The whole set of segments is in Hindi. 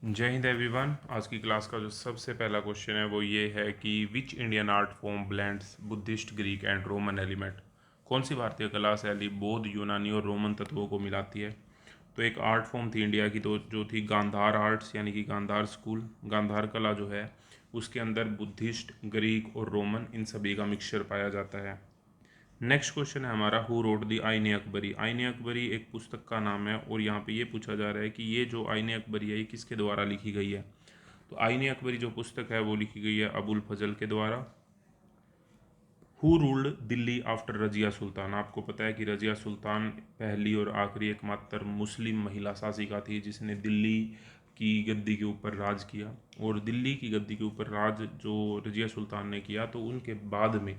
जय हिंद एवरीवन। आज की क्लास का जो सबसे पहला क्वेश्चन है वो ये है कि which Indian art form blends Buddhist, Greek and Roman element. कौन सी भारतीय कला शैली बौद्ध, यूनानी और रोमन तत्वों को मिलाती है। तो एक आर्ट फॉर्म थी इंडिया की, तो जो थी गांधार आर्ट्स यानी कि गांधार स्कूल। गांधार कला जो है उसके अंदर बुद्धिस्ट, ग्रीक और रोमन इन सभी का मिक्सचर पाया जाता है। नेक्स्ट क्वेश्चन है हमारा, हु रोट दी आईने अकबरी। आईने अकबरी एक पुस्तक का नाम है और यहाँ पे ये पूछा जा रहा है कि ये जो आईने अकबरी है ये किसके द्वारा लिखी गई है। तो आईने अकबरी जो पुस्तक है वो लिखी गई है अबुल फजल के द्वारा। Who ruled Delhi after Razia Sultan. आपको पता है कि रजिया सुल्तान पहली और आखिरी एकमात्र मुस्लिम महिला शासिका थी जिसने दिल्ली की गद्दी के ऊपर राज किया। और दिल्ली की गद्दी के ऊपर राज जो रजिया सुल्तान ने किया, तो उनके बाद में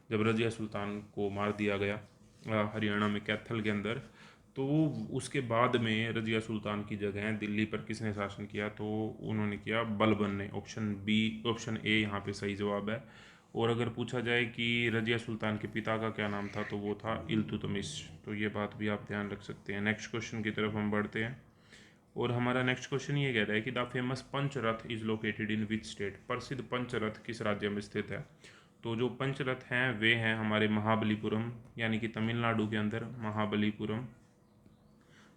जब रजिया सुल्तान को मार दिया गया हरियाणा में कैथल के अंदर, तो उसके बाद में रजिया सुल्तान की जगह दिल्ली पर किसने शासन किया, तो उन्होंने किया बलबन ने। ऑप्शन बी, ऑप्शन ए यहाँ पे सही जवाब है। और अगर पूछा जाए कि रजिया सुल्तान के पिता का क्या नाम था, तो वो था इल्तुतमिश। तो ये बात भी आप ध्यान रख सकते हैं। नेक्स्ट क्वेश्चन की तरफ हम बढ़ते हैं और हमारा नेक्स्ट क्वेश्चन ये कह रहा है कि the famous Pancha Ratha is located in which state. प्रसिद्ध पंचरथ किस राज्य में स्थित है। तो जो पंचरथ हैं वे हैं हमारे महाबलीपुरम यानी कि तमिलनाडु के अंदर। महाबलीपुरम,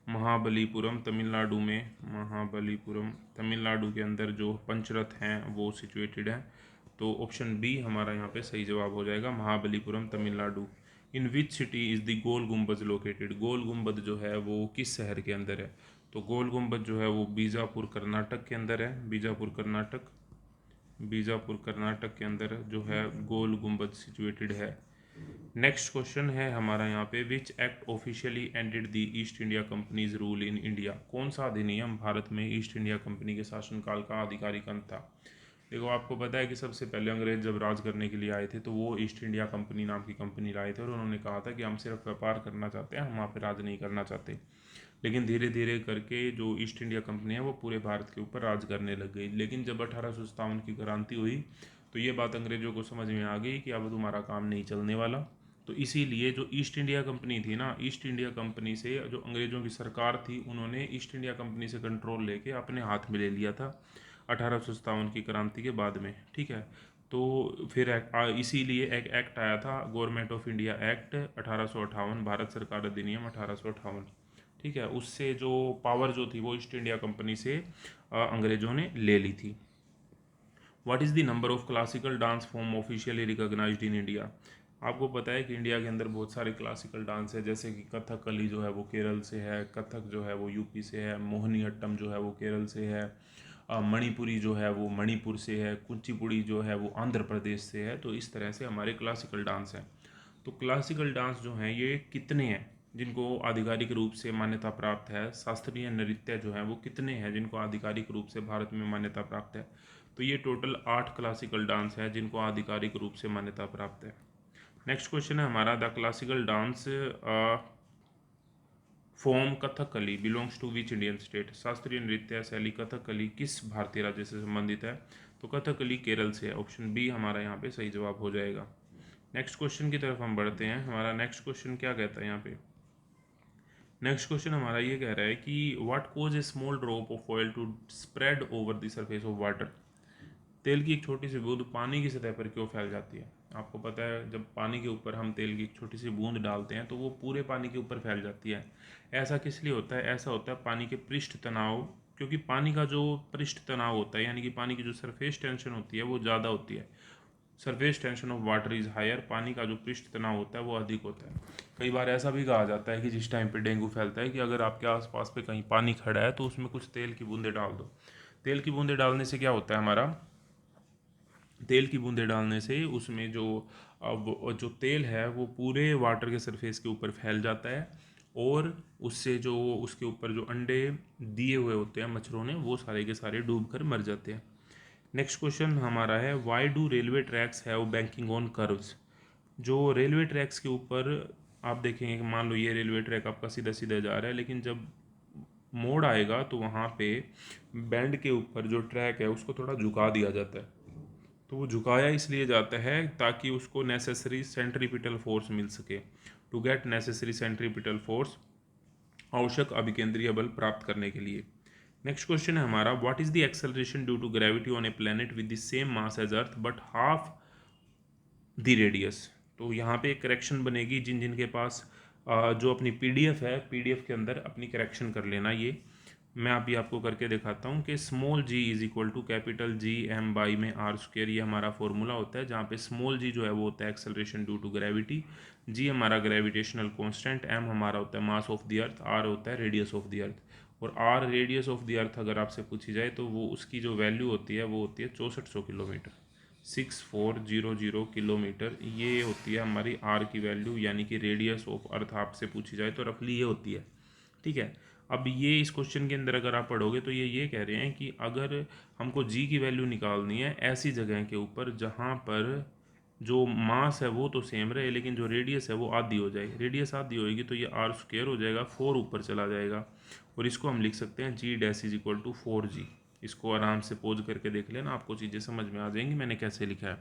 महाबलीपुरम तमिलनाडु में, महाबलीपुरम तमिलनाडु के अंदर जो पंचरथ हैं वो सिचुएटेड हैं। तो ऑप्शन बी हमारा यहाँ पे सही जवाब हो जाएगा, Mahabalipuram Tamil Nadu. In which city is the Gol Gumbaz located. गोल गुम्बद जो है वो किस शहर के अंदर है। तो गोल गुम्बद जो है वो बीजापुर कर्नाटक के अंदर है। बीजापुर कर्नाटक, बीजापुर कर्नाटक के अंदर जो है गोल गुम्बद सिचुएटेड है। नेक्स्ट क्वेश्चन है हमारा यहाँ पे, which act officially ended the east India companies rule in India. कौन सा अधिनियम भारत में ईस्ट इंडिया कंपनी के शासनकाल का आधिकारिक अंत था। देखो, आपको पता है कि सबसे पहले अंग्रेज जब राज करने के लिए आए थे तो वो ईस्ट इंडिया कंपनी नाम की कंपनी लाए थे और उन्होंने कहा था कि हम सिर्फ व्यापार करना चाहते हैं, हम वहाँ पे राज नहीं करना चाहते। लेकिन धीरे धीरे करके जो ईस्ट इंडिया कंपनी है वो पूरे भारत के ऊपर राज करने लग गई। लेकिन जब 1857 की क्रांति हुई तो ये बात अंग्रेजों को समझ में आ गई कि अब तुम्हारा काम नहीं चलने वाला। तो इसीलिए जो ईस्ट इंडिया कंपनी थी ना, ईस्ट इंडिया कंपनी से जो अंग्रेजों की सरकार थी उन्होंने ईस्ट इंडिया कंपनी से कंट्रोल लेके अपने हाथ में ले लिया था 1857 की क्रांति के बाद में। ठीक है। तो फिर इसीलिए एक एक्ट आया था, government of India act 1858, Bharat सरकार अधिनियम 1858। ठीक है, उससे जो पावर जो थी वो ईस्ट इंडिया कंपनी से अंग्रेजों ने ले ली थी। What is the number of classical dance form officially recognized in India. आपको पता है कि इंडिया के अंदर बहुत सारे क्लासिकल डांस है, जैसे कि कथकली जो है वो केरल से है, कथक जो है वो यूपी से है, मोहिनी अट्टम जो है वो केरल से है, मणिपुरी जो है वो मणिपुर से है, कुचिपुड़ी जो है वो आंध्र प्रदेश से है। तो इस तरह से हमारे क्लासिकल डांस हैं। तो क्लासिकल डांस जो हैं ये कितने हैं जिनको आधिकारिक रूप से मान्यता प्राप्त है। शास्त्रीय नृत्य जो है वो कितने हैं जिनको आधिकारिक रूप से भारत में मान्यता प्राप्त है। तो ये टोटल 8 क्लासिकल डांस है जिनको आधिकारिक रूप से मान्यता प्राप्त है। नेक्स्ट क्वेश्चन है हमारा, the classical dance form Kathakali belongs to which Indian state. शास्त्रीय नृत्य शैली कथकली किस भारतीय राज्य से संबंधित है। तो कथकली केरल से है। ऑप्शन बी हमारा यहाँ पे सही जवाब हो जाएगा। नेक्स्ट क्वेश्चन की तरफ हम बढ़ते हैं। हमारा नेक्स्ट क्वेश्चन क्या कहता है यहाँ पे, नेक्स्ट क्वेश्चन हमारा ये कह रहा है कि what causes a small drop of oil to spread over the surface of water. तेल की एक छोटी सी बूंद पानी की सतह पर क्यों फैल जाती है। आपको पता है जब पानी के ऊपर हम तेल की एक छोटी सी बूंद डालते हैं तो वो पूरे पानी के ऊपर फैल जाती है। ऐसा किस लिए होता है। ऐसा होता है पानी के पृष्ठ तनाव, क्योंकि पानी का जो पृष्ठ तनाव होता है यानी कि पानी की जो सरफेस टेंशन होती है वो ज़्यादा होती है। Surface tension of water is higher. पानी का जो पृष्ठ तनाव होता है वो अधिक होता है। कई बार ऐसा भी कहा जाता है कि जिस टाइम पे डेंगू फैलता है कि अगर आपके आसपास पे कहीं पानी खड़ा है तो उसमें कुछ तेल की बूंदें डाल दो। तेल की बूंदें डालने से क्या होता है हमारा, तेल की बूंदें डालने से उसमें जो जो तेल है वो पूरे वाटर के सरफेस के ऊपर फैल जाता है और उससे जो उसके ऊपर जो अंडे दिए हुए होते हैं मच्छरों ने वो सारे के सारे डूब कर मर जाते हैं। नेक्स्ट क्वेश्चन हमारा है, why do railway tracks have banking on curves. जो रेलवे ट्रैक्स के ऊपर आप देखेंगे कि मान लो ये रेलवे ट्रैक आपका सीधा सीधा जा रहा है, लेकिन जब मोड़ आएगा तो वहाँ पे बैंड के ऊपर जो ट्रैक है उसको थोड़ा झुका दिया जाता है। तो वो झुकाया इसलिए जाता है ताकि उसको नेसेसरी सेंट्रीपिटल फोर्स मिल सके। To get necessary centripetal force, आवश्यक अभिकेंद्रीय बल प्राप्त करने के लिए। नेक्स्ट क्वेश्चन है हमारा, what is the acceleration due to gravity on a planet with the same mass as Earth but half the radius. तो यहाँ पे एक करेक्शन बनेगी, जिन जिन के पास जो अपनी पीडीएफ है, पीडीएफ के अंदर अपनी करेक्शन कर लेना। ये मैं अभी आपको करके दिखाता हूँ कि small g is equal to capital G M by में आर स्क्वेयर, ये हमारा फॉर्मूला होता है, जहाँ पे स्मॉल जी जो है वो होता है acceleration due to gravity, G हमारा ग्रेविटेशनल कांस्टेंट, एम हमारा होता है mass of the Earth, R होता है रेडियस ऑफ द अर्थ। और R radius of the Earth अगर आपसे पूछी जाए तो वो उसकी जो वैल्यू होती है वो होती है 6400 किलोमीटर, 6400 किलोमीटर, ये होती है हमारी आर की वैल्यू, यानी कि रेडियस ऑफ अर्थ आपसे पूछी जाए तो रफली ये होती है। ठीक है, अब ये इस क्वेश्चन के अंदर अगर आप पढ़ोगे तो ये कह रहे हैं कि अगर हमको जी की वैल्यू निकालनी है ऐसी जगह के ऊपर जहाँ पर जो मास है वो तो सेम रहे लेकिन जो रेडियस है वो आधी हो जाए, रेडियस आधी होएगी तो ये आर स्क्वेयर हो जाएगा, 4 ऊपर चला जाएगा, और इसको हम लिख सकते हैं G dash is equal to 4G। इसको आराम से पोज करके देख लेना, आपको चीज़ें समझ में आ जाएंगी मैंने कैसे लिखा है।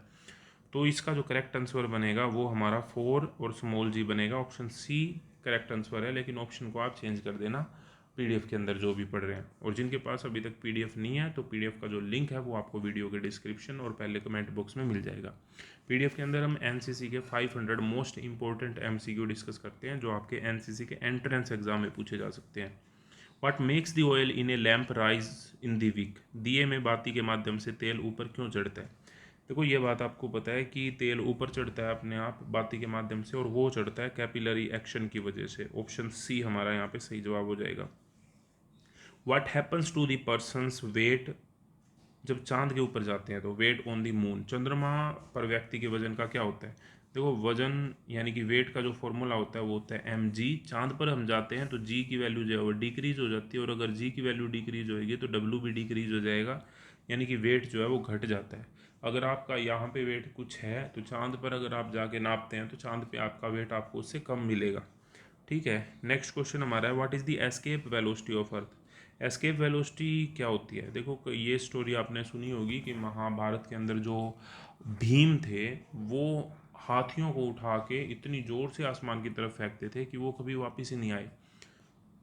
तो इसका जो करेक्ट आंसर बनेगा वो हमारा 4 और स्मॉल जी बनेगा, ऑप्शन सी करेक्ट आंसर है, लेकिन ऑप्शन को आप चेंज कर देना पीडीएफ के अंदर जो भी पढ़ रहे हैं। और जिनके पास अभी तक पीडीएफ नहीं है तो पीडीएफ का जो लिंक है वो आपको वीडियो के डिस्क्रिप्शन और पहले कमेंट बॉक्स में मिल जाएगा। पीडीएफ के अंदर हम एनसीसी के 500 मोस्ट इंपॉर्टेंट एमसीक्यू डिस्कस करते हैं जो आपके एनसीसी के एंट्रेंस एग्जाम में पूछे जा सकते हैं। What makes the oil in a lamp rise in the wick, दिए में बाती के माध्यम से तेल ऊपर क्यों चढ़ता है। देखो ये बात आपको पता है कि तेल ऊपर चढ़ता है अपने आप बाती के माध्यम से, और वो चढ़ता है कैपिलरी एक्शन की वजह से, ऑप्शन सी हमारा यहाँ पे सही जवाब हो जाएगा। What happens to the person's weight, जब चांद के ऊपर जाते हैं तो वेट ऑन द मून, चंद्रमा पर व्यक्ति के वजन का क्या होता है। देखो वजन यानी कि वेट का जो फॉर्मूला होता है वो होता है mg, चांद पर हम जाते हैं तो g की वैल्यू जो है वो डिक्रीज हो जाती है, और अगर g की वैल्यू डिक्रीज होएगी तो w भी डिक्रीज हो जाएगा, यानी कि वेट जो है वो घट जाता है। अगर आपका यहाँ पे वेट कुछ है तो चांद पर अगर आप जाके नापते हैं तो चांद पे आपका वेट आपको उससे कम मिलेगा। ठीक है, नेक्स्ट क्वेश्चन हमारा है, what is the escape velocity of earth. Escape velocity क्या होती है। देखो ये स्टोरी आपने सुनी होगी कि महाभारत के अंदर जो भीम थे वो हाथियों को उठा के इतनी ज़ोर से आसमान की तरफ फेंकते थे कि वो कभी वापस ही नहीं आए।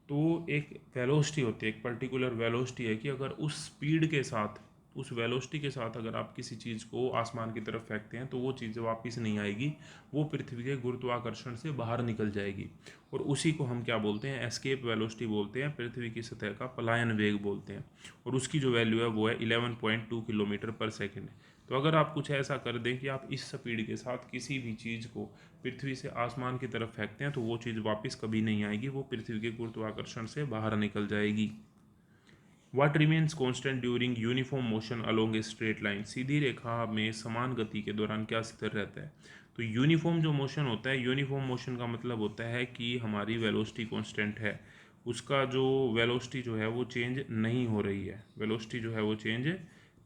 तो एक वेलोसिटी होती है, एक पर्टिकुलर वेलोसिटी है कि अगर उस स्पीड के साथ, उस वेलोसिटी के साथ अगर आप किसी चीज़ को आसमान की तरफ फेंकते हैं तो वो चीज़ वापस नहीं आएगी, वो पृथ्वी के गुरुत्वाकर्षण से बाहर निकल जाएगी, और उसी को हम क्या बोलते हैं, एस्केप वेलोसिटी बोलते हैं, पृथ्वी की सतह का पलायन वेग बोलते हैं, और उसकी जो वैल्यू है वो है 11.2 किलोमीटर पर सेकेंड। तो अगर आप कुछ ऐसा कर दें कि आप इस स्पीड के साथ किसी भी चीज़ को पृथ्वी से आसमान की तरफ फेंकते हैं तो वो चीज़ वापस कभी नहीं आएगी, वो पृथ्वी के गुरुत्वाकर्षण से बाहर निकल जाएगी। What remains constant during uniform motion along a straight line, सीधी रेखा में समान गति के दौरान क्या स्थिर रहता है। तो यूनिफॉर्म जो मोशन होता है, यूनिफॉर्म मोशन का मतलब होता है कि हमारी वेलोसिटी कांस्टेंट है, उसका जो वेलोसिटी जो है वो चेंज नहीं हो रही है, वेलोसिटी जो है वो चेंज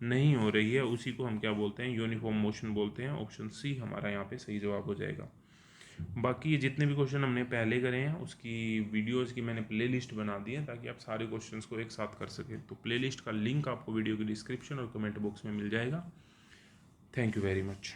नहीं हो रही है, उसी को हम क्या बोलते हैं, यूनिफॉर्म मोशन बोलते हैं, ऑप्शन सी हमारा यहाँ पे सही जवाब हो जाएगा। बाकी ये जितने भी क्वेश्चन हमने पहले करे हैं उसकी वीडियोस की मैंने प्लेलिस्ट बना दी है ताकि आप सारे क्वेश्चंस को एक साथ कर सकें। तो प्लेलिस्ट का लिंक आपको वीडियो के डिस्क्रिप्शन और कमेंट बॉक्स में मिल जाएगा। Thank you very much.